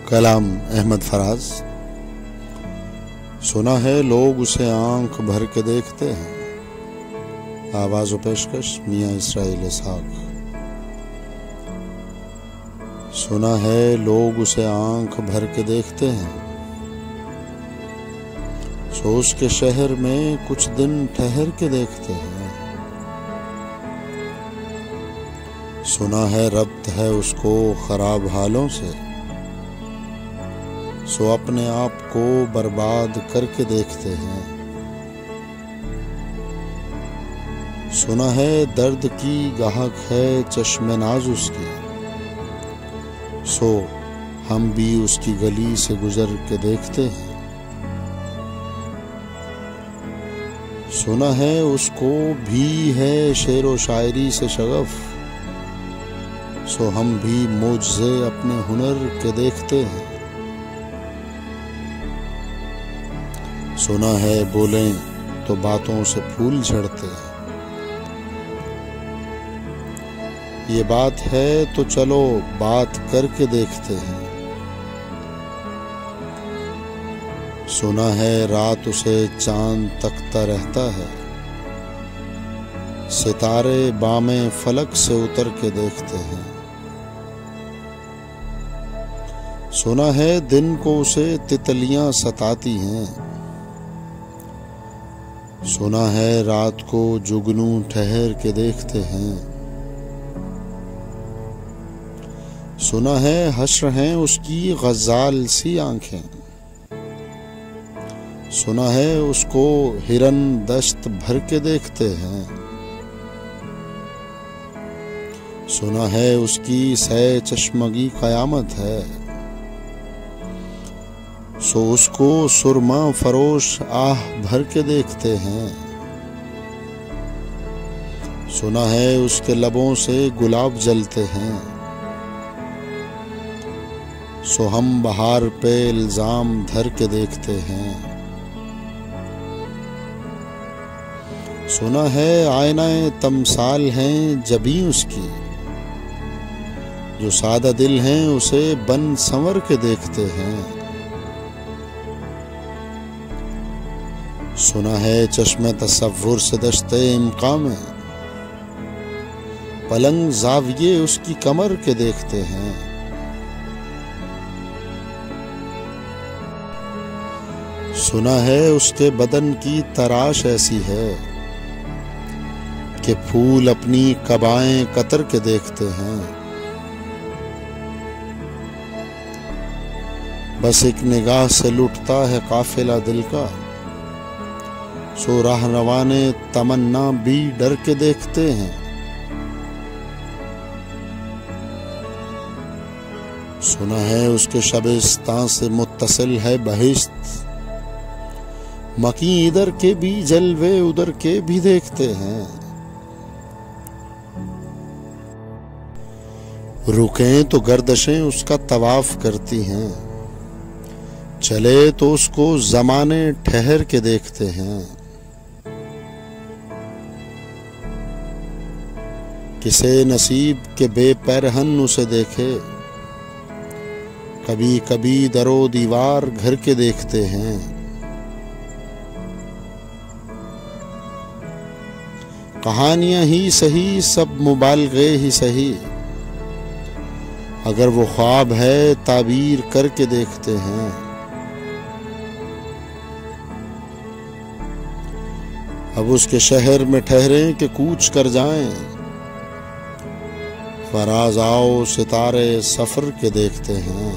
कलाम अहमद फराज। सुना है लोग उसे आंख भर के देखते हैं। आवाज़ व पेशकश मियाँ इसराइल इसहाक। सुना है लोग उसे आंख भर के देखते हैं, सो उसके शहर में कुछ दिन ठहर के देखते हैं। सुना है रब्त है उसको खराब हालों से, सो अपने आप को बर्बाद करके देखते हैं। सुना है दर्द की गाहक है चश्मे नाज उसकी, सो हम भी उसकी गली से गुजर के देखते हैं। सुना है उसको भी है शेरो शायरी से शगफ, सो हम भी मुझसे अपने हुनर के देखते हैं। सुना है बोलें तो बातों से फूल झड़ते हैं, ये बात है तो चलो बात करके देखते हैं। सुना है रात उसे चांद तकता रहता है, सितारे बामे फलक से उतर के देखते हैं। सुना है दिन को उसे तितलियां सताती हैं, सुना है रात को जुगनू ठहर के देखते हैं। सुना है हश्र हैं उसकी गज़ाल सी आंखें, सुना है उसको हिरन दश्त भर के देखते हैं। सुना है उसकी सै चश्मगी कयामत है, सो उसको सुरमा फरोश आह भर के देखते हैं। सुना है उसके लबों से गुलाब जलते हैं, सो हम बहार पे इल्जाम धर के देखते हैं। सुना है आईनाए तमसाल हैं जबी उसकी, जो सादा दिल हैं उसे बन संवर के देखते हैं। सुना है चश्मे तसव्वुर से दश्ते इम्काम में, पलंग जाविये उसकी कमर के देखते हैं। सुना है उसके बदन की तराश ऐसी है कि फूल अपनी कबाएं कतर के देखते हैं। बस एक निगाह से लुटता है काफिला दिल का, सो राह रवाने तमन्ना भी डर के देखते हैं। सुना है उसके शबिस्तान से मुत्तसिल है बहिश्त, मकी इधर के भी जलवे उधर के भी देखते हैं। रुकें तो गर्दशें उसका तवाफ करती हैं, चले तो उसको जमाने ठहर के देखते हैं। किसे नसीब के बेपैरहन उसे देखे, कभी कभी दरो दीवार घर के देखते हैं। कहानियां ही सही सब मुबालगे ही सही, अगर वो ख्वाब है ताबीर करके देखते हैं। अब उसके शहर में ठहरें कि कूच कर जाएं, फराज आओ सितारे सफर के देखते हैं।